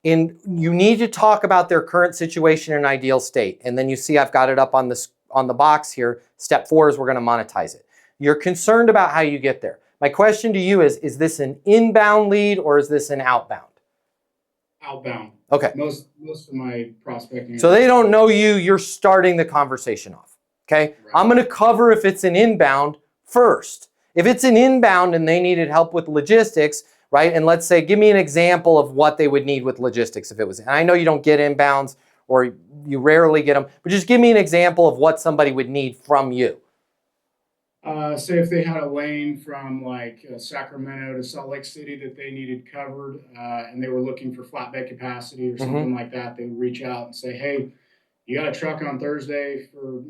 And you need to talk about their current situation and ideal state. And then you see I've got it up on the box here. Step 4 is we're going to monetize it. You're concerned about how you get there. My question to you is this an inbound lead or is this an outbound? Outbound. Okay. Most of my prospecting. So they don't know you. You're starting the conversation off. Okay. Right. I'm going to cover if it's an inbound first. If it's an inbound and they needed help with logistics, right? And let's say, give me an example of what they would need with logistics if it was. And I know you don't get inbounds or you rarely get them, but just give me an example of what somebody would need from you. Say if they had a lane from like Sacramento to Salt Lake City that they needed covered and they were looking for flatbed capacity or something like that, they would reach out and say, hey, you got a truck on Thursday for,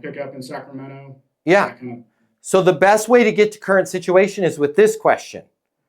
pick up in Sacramento? Yeah. So the best way to get to current situation is with this question.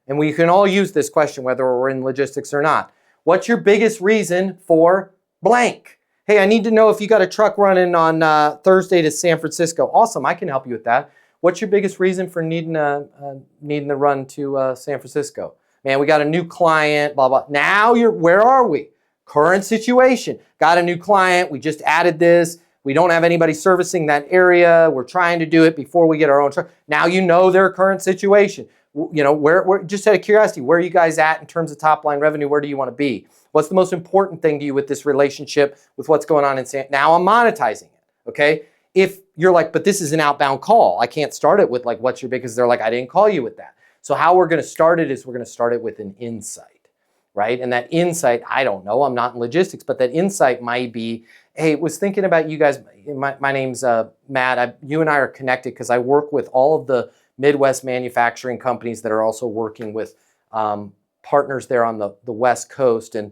And we can all use this question, whether we're in logistics or not. What's your biggest reason for blank? Hey, I need to know if you got a truck running on Thursday to San Francisco. Awesome, I can help you with that. What's your biggest reason for needing to run to San Francisco? Man, we got a new client, blah, blah. Now where are we? Current situation. Got a new client. We just added this. We don't have anybody servicing that area. We're trying to do it before we get our own truck. Now you know their current situation. Where just out of curiosity, where are you guys at in terms of top line revenue? Where do you want to be? What's the most important thing to you with this relationship, with what's going on in now I'm monetizing it, okay? If you're like, but this is an outbound call, I can't start it with like, what's your big, because they're like, I didn't call you with that. So how we're going to start it is we're going to start it with an insight, right? And that insight, I don't know, I'm not in logistics, but that insight might be, hey, was thinking about you guys. My name's Matt. You and I are connected because I work with all of the Midwest manufacturing companies that are also working with partners there on the West Coast. And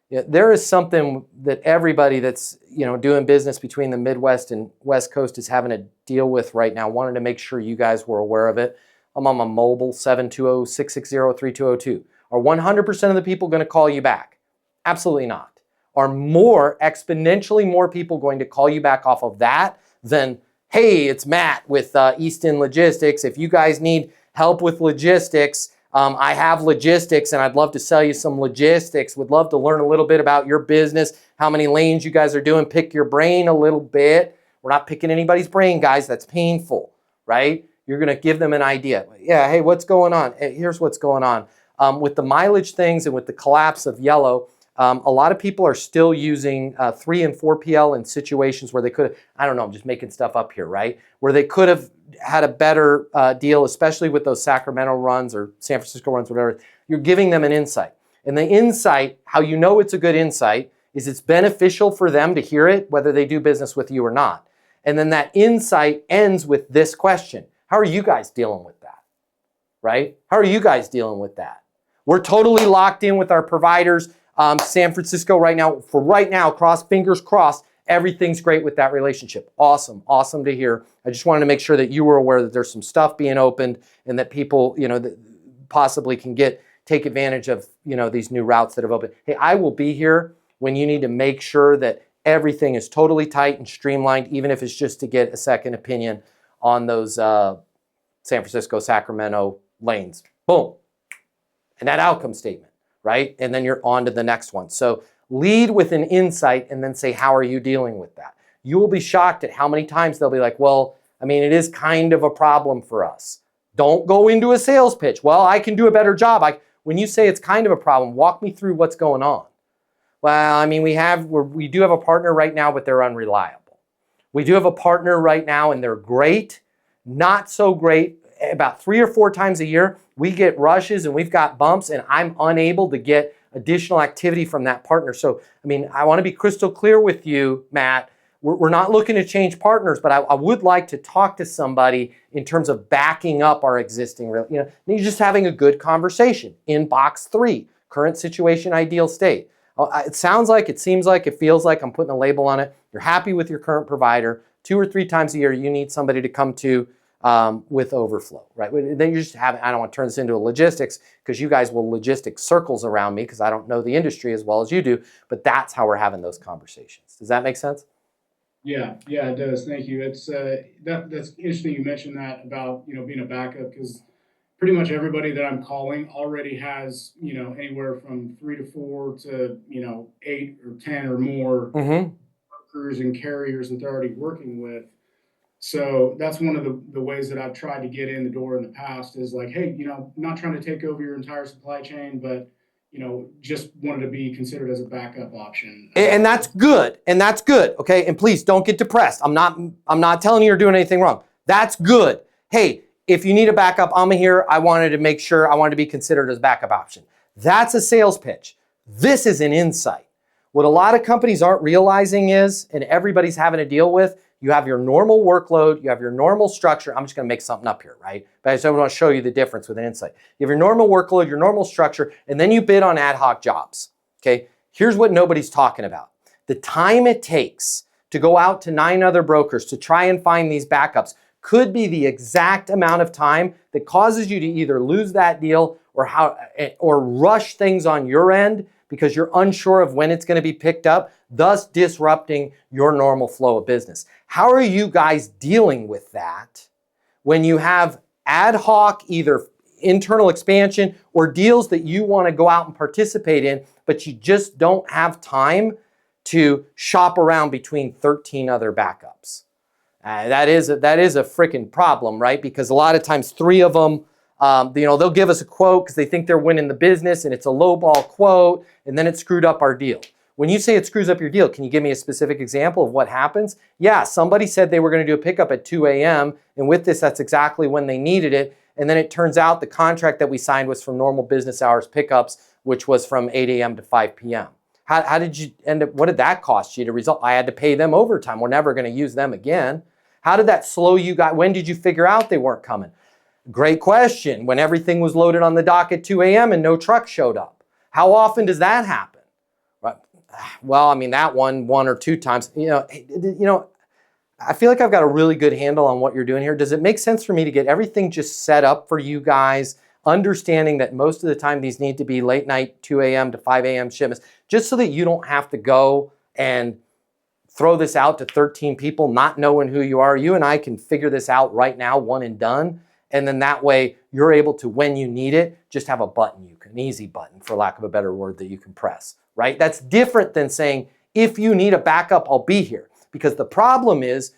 there is something that everybody that's doing business between the Midwest and West Coast is having to deal with right now. Wanted to make sure you guys were aware of it. I'm on my mobile 720-660-3202. Are 100% of the people going to call you back? Absolutely not. Are exponentially more people going to call you back off of that than, hey, it's Matt with Easton Logistics. If you guys need help with logistics, I have logistics and I'd love to sell you some logistics. Would love to learn a little bit about your business, how many lanes you guys are doing, pick your brain a little bit. We're not picking anybody's brain, guys. That's painful, right? You're going to give them an idea. Yeah, hey, what's going on? Hey, here's what's going on. With the mileage things and with the collapse of Yellow, a lot of people are still using 3 and 4PL in situations where they could have, I don't know, I'm just making stuff up here, right? Where they could have had a better deal, especially with those Sacramento runs or San Francisco runs, whatever. You're giving them an insight. And the insight, how you know it's a good insight, is it's beneficial for them to hear it, whether they do business with you or not. And then that insight ends with this question. How are you guys dealing with that? Right? How are you guys dealing with that? We're totally locked in with our providers. San Francisco right now, fingers crossed, everything's great with that relationship. Awesome, awesome to hear. I just wanted to make sure that you were aware that there's some stuff being opened and that people, that possibly can take advantage of, these new routes that have opened. Hey, I will be here when you need to make sure that everything is totally tight and streamlined, even if it's just to get a second opinion on those San Francisco, Sacramento lanes. Boom. And that outcome statement, right? And then you're on to the next one. So lead with an insight and then say, how are you dealing with that? You will be shocked at how many times they'll be like, well, it is kind of a problem for us. Don't go into a sales pitch. Well, I can do a better job. When you say it's kind of a problem, walk me through what's going on. Well, we do have a partner right now, but they're unreliable. We do have a partner right now and they're great, not so great. About 3 or 4 times a year, we get rushes and we've got bumps and I'm unable to get additional activity from that partner. So, I want to be crystal clear with you, Matt. We're not looking to change partners, but I would like to talk to somebody in terms of backing up our existing, you're just having a good conversation in box 3, current situation, ideal state. It sounds like, it seems like, it feels like I'm putting a label on it. You're happy with your current provider. 2 or 3 times a year, you need somebody to come to with overflow, right? Then you just have, I don't want to turn this into a logistics because you guys will logistic circles around me because I don't know the industry as well as you do, but that's how we're having those conversations. Does that make sense? Yeah, it does. Thank you. It's that's interesting you mentioned that about being a backup because pretty much everybody that I'm calling already has, anywhere from 3 to 4 to, 8 or 10 or more Mm-hmm. brokers and carriers that they're already working with. So that's one of the ways that I've tried to get in the door in the past is like, hey, not trying to take over your entire supply chain, but just wanted to be considered as a backup option. And that's good. And that's good. Okay. And please don't get depressed. I'm not telling you you're doing anything wrong. That's good. Hey, if you need a backup, I'm here. I wanted to make sure I wanted to be considered as a backup option. That's a sales pitch. This is an insight. What a lot of companies aren't realizing is, and everybody's having to deal with, you have your normal workload, you have your normal structure. I'm just going to make something up here, right? But I just want to show you the difference with an insight. You have your normal workload, your normal structure, and then you bid on ad hoc jobs. Okay. Here's what nobody's talking about. The time it takes to go out to 9 other brokers to try and find these backups could be the exact amount of time that causes you to either lose that deal or rush things on your end because you're unsure of when it's going to be picked up, thus disrupting your normal flow of business. How are you guys dealing with that when you have ad hoc, either internal expansion or deals that you want to go out and participate in, but you just don't have time to shop around between 13 other backups? That is a freaking problem, right? Because a lot of times 3 of them, they'll give us a quote because they think they're winning the business and it's a lowball quote, and then it screwed up our deal. When you say it screws up your deal, can you give me a specific example of what happens? Yeah, somebody said they were going to do a pickup at 2 a.m. and with this, that's exactly when they needed it. And then it turns out the contract that we signed was from normal business hours pickups, which was from 8 a.m. to 5 p.m. How did you end up? What did that cost you to result? I had to pay them overtime. We're never going to use them again. How did that slow you guys? When did you figure out they weren't coming? Great question. When everything was loaded on the dock at 2 a.m. and no truck showed up. How often does that happen? Right. Well, I mean, that one or 2 times. I feel like I've got a really good handle on what you're doing here. Does it make sense for me to get everything just set up for you guys, understanding that most of the time these need to be late night, 2 a.m. to 5 a.m. shipments, just so that you don't have to go and throw this out to 13 people, not knowing who you are? You and I can figure this out right now, one and done. And then that way you're able to, when you need it, just have a button, an easy button, for lack of a better word, that you can press, right? That's different than saying, if you need a backup, I'll be here. Because the problem is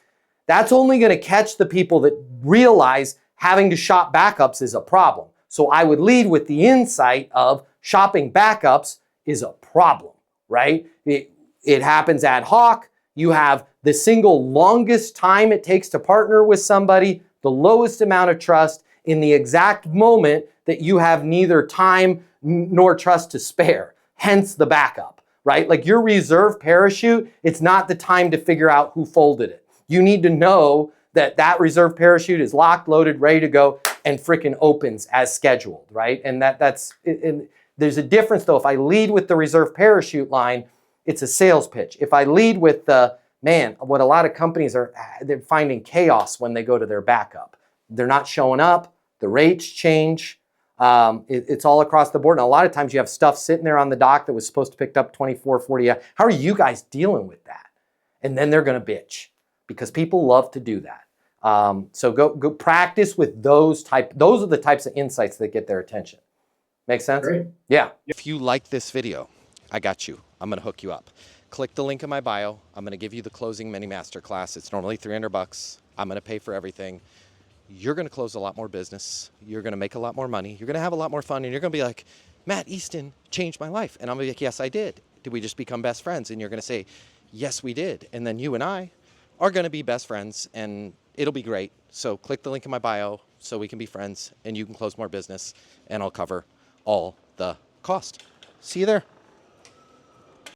that's only going to catch the people that realize having to shop backups is a problem. So I would lead with the insight of shopping backups is a problem, right? It happens ad hoc. You have the single longest time it takes to partner with somebody, the lowest amount of trust in the exact moment that you have neither time nor trust to spare, hence the backup. Right? Like your reserve parachute, it's not the time to figure out who folded it. You need to know that reserve parachute is locked, loaded, ready to go, and freaking opens as scheduled, right? And there's a difference though. If I lead with the reserve parachute line, it's a sales pitch. If I lead with what a lot of companies they're finding chaos when they go to their backup. They're not showing up, the rates change. It's all across the board. And a lot of times you have stuff sitting there on the dock that was supposed to pick up 24, 40 hours. How are you guys dealing with that? And then they're going to bitch because people love to do that. So go practice with those are the types of insights that get their attention. Make sense? Great. Yeah. If you like this video, I got you. I'm going to hook you up. Click the link in my bio. I'm going to give you the closing mini masterclass. It's normally $300. I'm going to pay for everything. You're going to close a lot more business. You're going to make a lot more money. You're going to have a lot more fun. And you're going to be like, Matt Easton changed my life. And I'm going to be like, yes, I did. Did we just become best friends? And you're going to say, yes, we did. And then you and I are going to be best friends and it'll be great. So click the link in my bio so we can be friends and you can close more business and I'll cover all the cost. See you there.